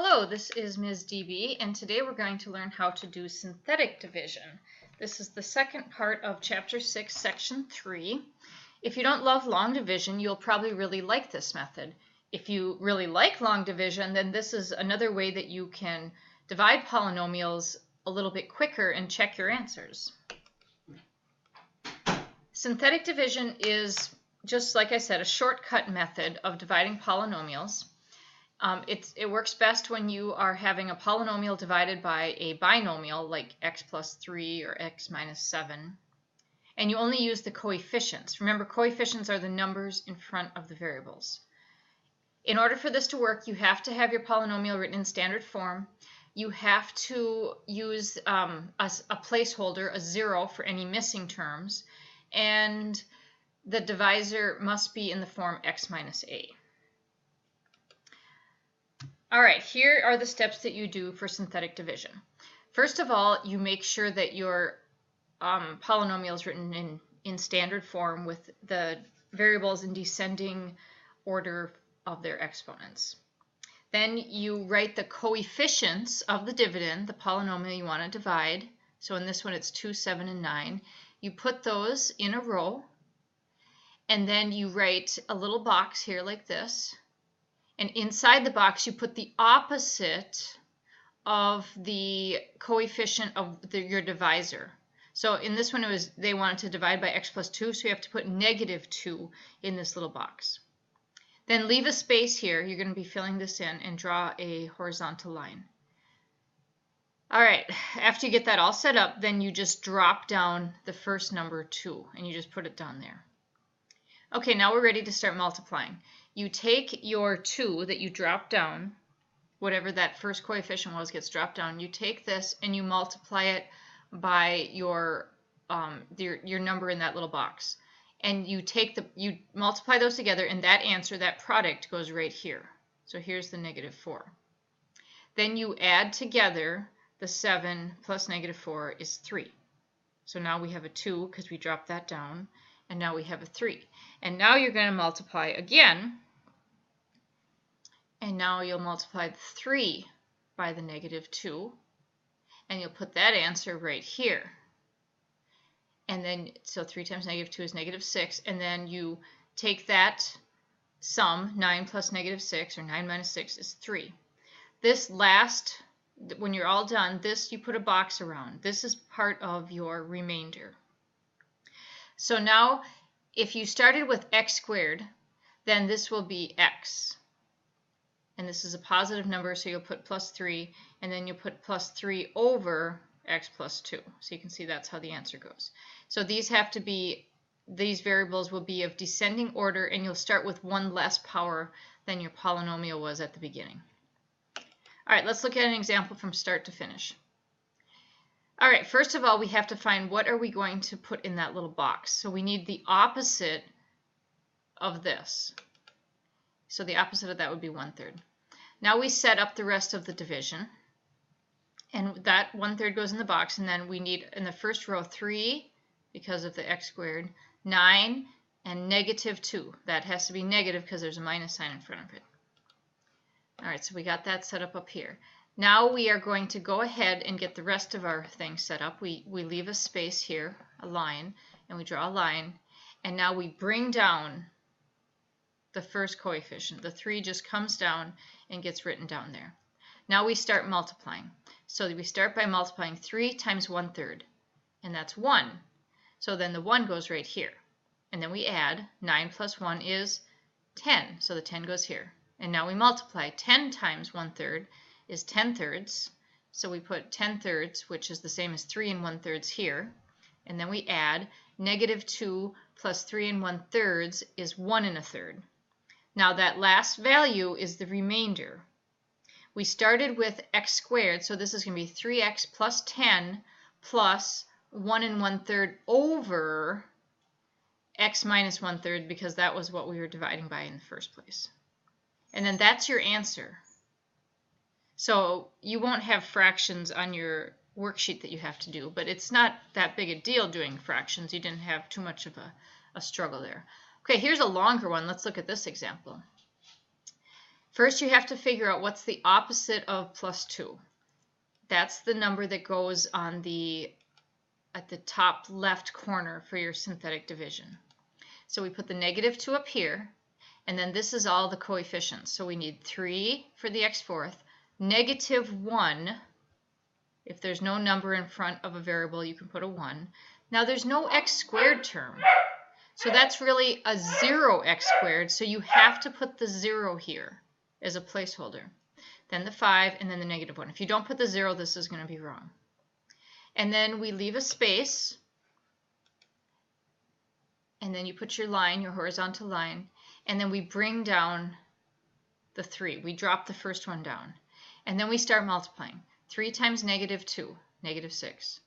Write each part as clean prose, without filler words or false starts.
Hello, this is Ms. DB, and today we're going to learn how to do synthetic division. This is the second part of Chapter 6, Section 3. If you don't love long division, you'll probably really like this method. If you really like long division, then this is another way that you can divide polynomials a little bit quicker and check your answers. Synthetic division is, just like I said, a shortcut method of dividing polynomials. It works best when you are having a polynomial divided by a binomial like x plus 3 or x minus 7. And you only use the coefficients. Remember, coefficients are the numbers in front of the variables. In order for this to work, you have to have your polynomial written in standard form. You have to use a placeholder, a 0, for any missing terms. And the divisor must be in the form x minus a. All right, here are the steps that you do for synthetic division. First of all, you make sure that your polynomial is written in standard form with the variables in descending order of their exponents. Then you write the coefficients of the dividend, the polynomial you want to divide. So in this one, it's 2, 7, and 9. You put those in a row, and then you write a little box here like this. And inside the box, you put the opposite of the coefficient of your divisor. So in this one, they wanted to divide by x plus 2, so you have to put negative 2 in this little box. Then leave a space here. You're going to be filling this in and draw a horizontal line. All right, after you get that all set up, then you just drop down the first number 2, and you just put it down there. Okay, now we're ready to start multiplying. You take your 2 that you drop down, whatever that first coefficient was gets dropped down. You take this and you multiply it by your number in that little box. And you multiply those together, and that answer, that product, goes right here. So here's the negative 4. Then you add together the 7 plus negative 4 is 3. So now we have a 2 because we dropped that down. And now we have a 3. And now you're going to multiply again. And now you'll multiply the 3 by the negative 2. And you'll put that answer right here. And then, so 3 times negative 2 is negative 6. And then you take that sum, 9 plus negative 6, or 9 minus 6 is 3. This last, when you're all done, this you put a box around. This is part of your remainder. So now, if you started with x squared, then this will be x. And this is a positive number, so you'll put plus 3, and then you'll put plus 3 over x plus 2. So you can see that's how the answer goes. So these variables will be of descending order, and you'll start with one less power than your polynomial was at the beginning. All right, let's look at an example from start to finish. All right, first of all, we have to find what are we going to put in that little box. So we need the opposite of this. So the opposite of that would be 1/3. Now we set up the rest of the division. And that 1/3 goes in the box. And then we need, in the first row, 3 because of the x squared, 9, and negative 2. That has to be negative because there's a minus sign in front of it. All right, so we got that set up here. Now we are going to go ahead and get the rest of our things set up. We leave a space here, a line, and we draw a line. And now we bring down the first coefficient. The 3 just comes down and gets written down there. Now we start multiplying. So we start by multiplying 3 times 1/3, and that's 1. So then the 1 goes right here. And then we add 9 plus 1 is 10. So the 10 goes here. And now we multiply 10 times 1/3 is 10/3. So we put 10/3, which is the same as 3 1/3 here. And then we add negative 2 plus 3 1/3 is 1 1/3. Now that last value is the remainder. We started with x squared, so this is going to be 3x plus 10 plus 1 1/3 over x minus 1/3, because that was what we were dividing by in the first place. And then that's your answer. So you won't have fractions on your worksheet that you have to do, but it's not that big a deal doing fractions. You didn't have too much of a struggle there. Okay, here's a longer one. Let's look at this example. First, you have to figure out what's the opposite of plus 2. That's the number that goes on at the top left corner for your synthetic division. So we put the negative 2 up here, and then this is all the coefficients. So we need 3 for the x fourth, negative 1. If there's no number in front of a variable, you can put a 1. Now there's no x squared term. So that's really a 0x squared, so you have to put the 0 here as a placeholder. Then the 5, and then the negative 1. If you don't put the 0, this is going to be wrong. And then we leave a space, and then you put your line, your horizontal line, and then we bring down the 3. We drop the first one down. And then we start multiplying. 3 times negative 2, negative 6.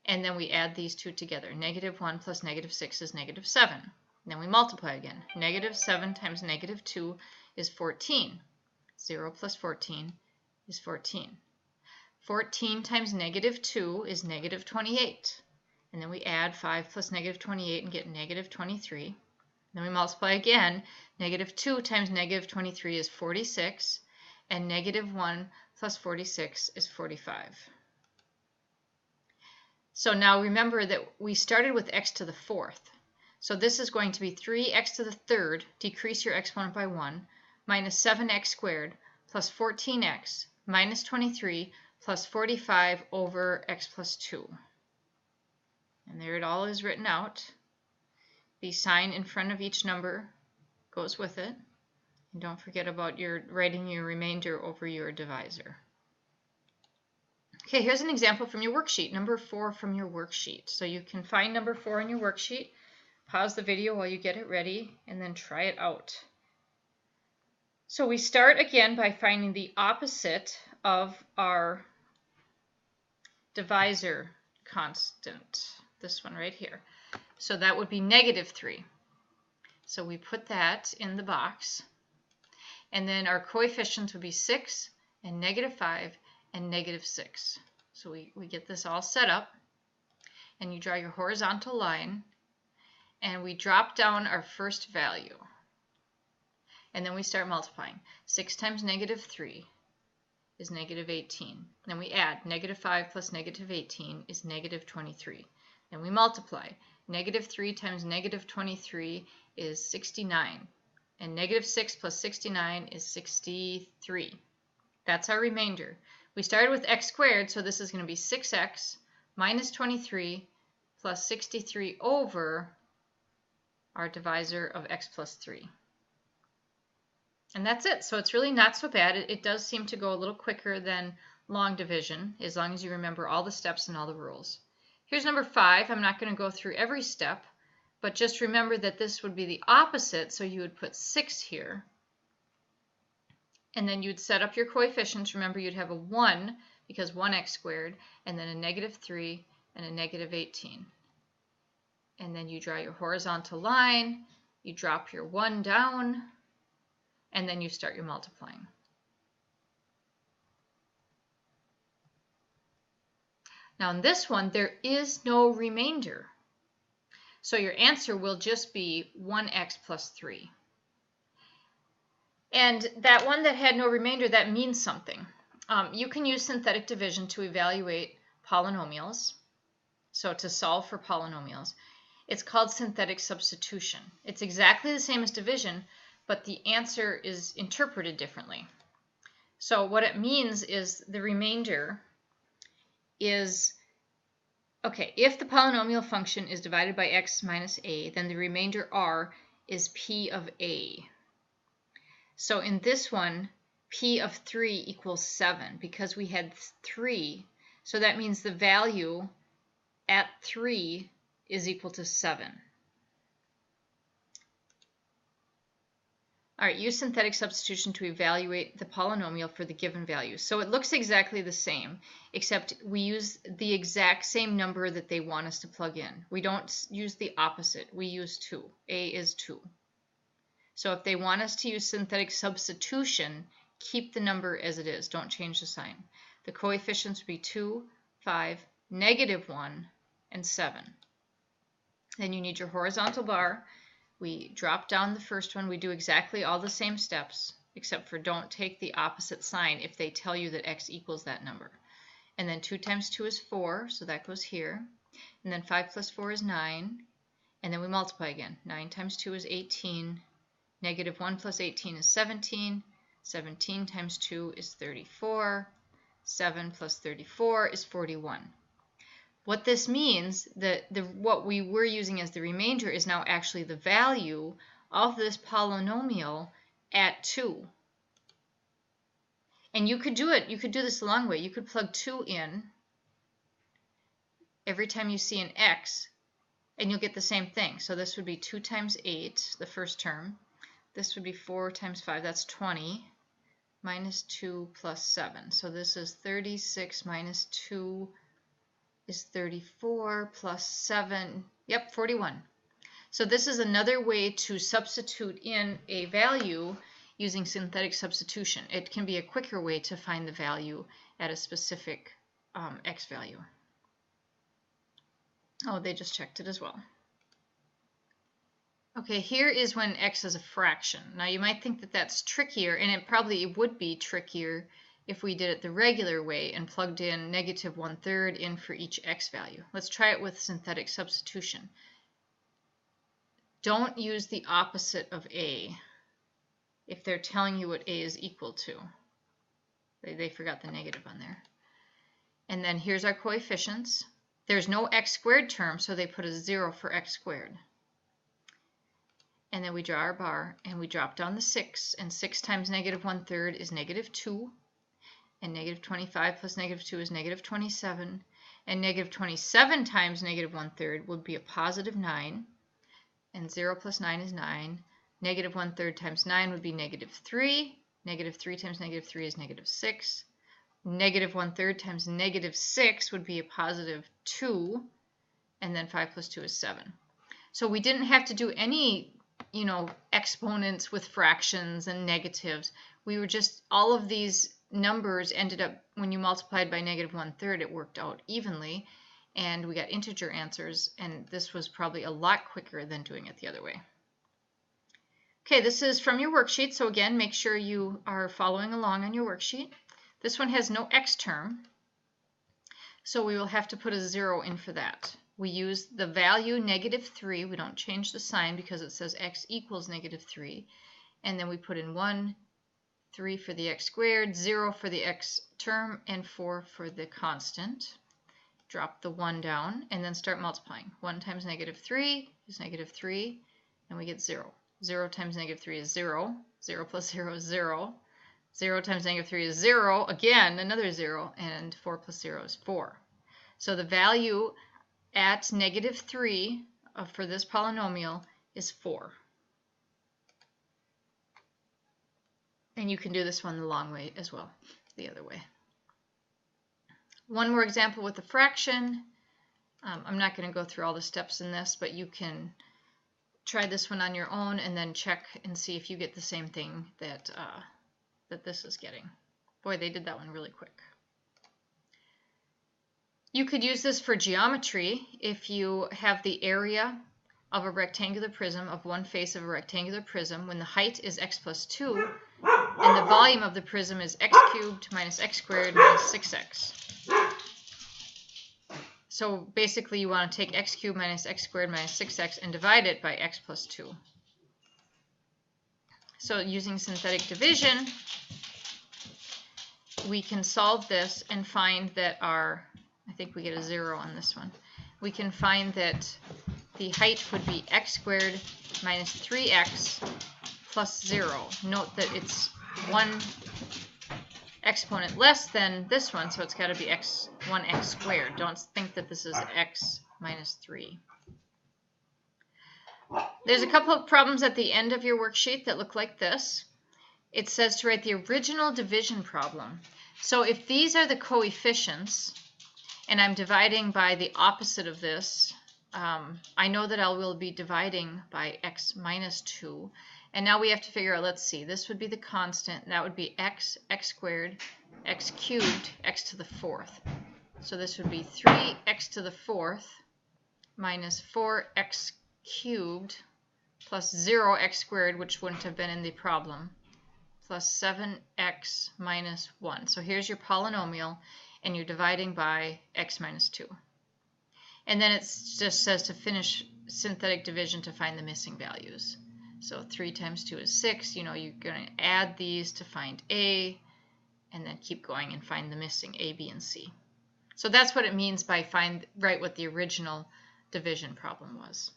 And then we add these two together. Negative 1 plus negative 6 is negative 7. Then we multiply again. Negative 7 times negative 2 is 14. 0 plus 14 is 14. 14 times negative 2 is negative 28. And then we add 5 plus negative 28 and get negative 23. Then we multiply again. Negative 2 times negative 23 is 46. And negative 1 plus 46 is 45. So now remember that we started with x to the fourth. So this is going to be 3x to the third, decrease your exponent by 1, minus 7x squared, plus 14x, minus 23, plus 45 over x plus 2. And there it all is written out. The sign in front of each number goes with it. And don't forget about writing your remainder over your divisor. Okay, here's an example from your worksheet, number 4 from your worksheet. So you can find number 4 in your worksheet, pause the video while you get it ready, and then try it out. So we start again by finding the opposite of our divisor constant, this one right here. So that would be negative 3. So we put that in the box. And then our coefficients would be 6 and negative 5 and negative 6. So we get this all set up, and you draw your horizontal line, and we drop down our first value. And then we start multiplying. 6 times negative 3 is negative 18. Then we add negative 5 plus negative 18 is negative 23. Then we multiply. Negative 3 times negative 23 is 69. And negative 6 plus 69 is 63. That's our remainder. We started with x squared, so this is going to be 6x minus 23 plus 63 over our divisor of x plus 3. And that's it. So it's really not so bad. It does seem to go a little quicker than long division, as long as you remember all the steps and all the rules. Here's number 5. I'm not going to go through every step, but just remember that this would be the opposite, so you would put 6 here. And then you'd set up your coefficients. Remember, you'd have a 1 because 1x squared, and then a negative 3 and a negative 18. And then you draw your horizontal line, you drop your 1 down, and then you start your multiplying. Now in this one, there is no remainder. So your answer will just be 1x plus 3. And that one that had no remainder, that means something. You can use synthetic division to evaluate polynomials, so to solve for polynomials. It's called synthetic substitution. It's exactly the same as division, but the answer is interpreted differently. So what it means is the remainder is, okay, if the polynomial function is divided by x minus a, then the remainder r is p of a. So in this one, p of 3 equals 7 because we had 3. So that means the value at 3 is equal to 7. All right, use synthetic substitution to evaluate the polynomial for the given value. So it looks exactly the same, except we use the exact same number that they want us to plug in. We don't use the opposite. We use 2. A is 2. So if they want us to use synthetic substitution, keep the number as it is. Don't change the sign. The coefficients would be 2, 5, negative 1, and 7. Then you need your horizontal bar. We drop down the first one. We do exactly all the same steps. except for don't take the opposite sign if they tell you that x equals that number. And then 2 times 2 is 4, so that goes here. And then 5 plus 4 is 9. And then we multiply again. 9 times 2 is 18. Negative 1 plus 18 is 17. 17 times 2 is 34. 7 plus 34 is 41. What this means, what we were using as the remainder is now actually the value of this polynomial at 2. And you could do it. You could do this a long way. You could plug 2 in every time you see an x, and you'll get the same thing. So this would be 2 times 8, the first term. This would be 4 times 5. That's 20. Minus 2 plus 7. So this is 36 minus 2 is 34 plus 7. Yep, 41. So this is another way to substitute in a value using synthetic substitution. It can be a quicker way to find the value at a specific x value. Oh, they just checked it as well. Okay, here is when x is a fraction. Now you might think that that's trickier, and it probably would be trickier if we did it the regular way and plugged in negative 1/3 in for each x value. Let's try it with synthetic substitution. Don't use the opposite of a if they're telling you what a is equal to. They forgot the negative on there. And then here's our coefficients. There's no x squared term, so they put a 0 for x squared. And then we draw our bar, and we drop down the 6, and 6 times negative 1/3 is negative 2, and negative 25 plus negative 2 is negative 27, and negative 27 times negative 1/3 would be a positive 9, and 0 plus 9 is 9. Negative 1/3 times 9 would be negative 3. Negative 3 times negative 3 is negative 6. Negative 1/3 times negative 6 would be a positive 2, and then 5 plus 2 is 7. So we didn't have to do any exponents with fractions and negatives. We were just, all of these numbers ended up, when you multiplied by negative 1/3, it worked out evenly, and we got integer answers, and this was probably a lot quicker than doing it the other way. Okay, this is from your worksheet, so again, make sure you are following along on your worksheet. This one has no x term, so we will have to put a 0 in for that. We use the value negative 3. We don't change the sign because it says x equals negative 3. And then we put in 1, 3 for the x squared, 0 for the x term, and 4 for the constant. Drop the 1 down, and then start multiplying. 1 times negative 3 is negative 3, and we get 0. 0 times negative 3 is 0. 0 plus 0 is 0. 0 times negative 3 is 0. Again, another 0, and 4 plus 0 is 4. So the value at negative 3 for this polynomial is 4. And you can do this one the long way as well, the other way. One more example with a fraction. I'm not going to go through all the steps in this, but you can try this one on your own and then check and see if you get the same thing that this is getting. Boy, they did that one really quick. You could use this for geometry if you have the area of a rectangular prism, of one face of a rectangular prism, when the height is x plus 2, and the volume of the prism is x cubed minus x squared minus 6x. So basically you want to take x cubed minus x squared minus 6x and divide it by x plus 2. So using synthetic division, we can solve this and find that I think we get a 0 on this one. We can find that the height would be x squared minus 3x plus 0. Note that it's one exponent less than this one, so it's got to be 1x squared. Don't think that this is x minus 3. There's a couple of problems at the end of your worksheet that look like this. It says to write the original division problem. So if these are the coefficients, and I'm dividing by the opposite of this, I know that I will be dividing by x minus 2. And now we have to figure out, let's see, this would be the constant. That would be x squared, x cubed, x to the 4th. So this would be 3x to the 4th minus 4x cubed plus 0x squared, which wouldn't have been in the problem, plus 7x minus 1. So here's your polynomial, and you're dividing by x minus 2. And then it just says to finish synthetic division to find the missing values. So 3 times 2 is 6. You know, you're going to add these to find a, and then keep going and find the missing a, b, and c. So that's what it means by write what the original division problem was.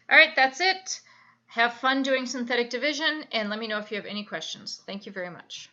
All right, that's it. Have fun doing synthetic division, and let me know if you have any questions. Thank you very much.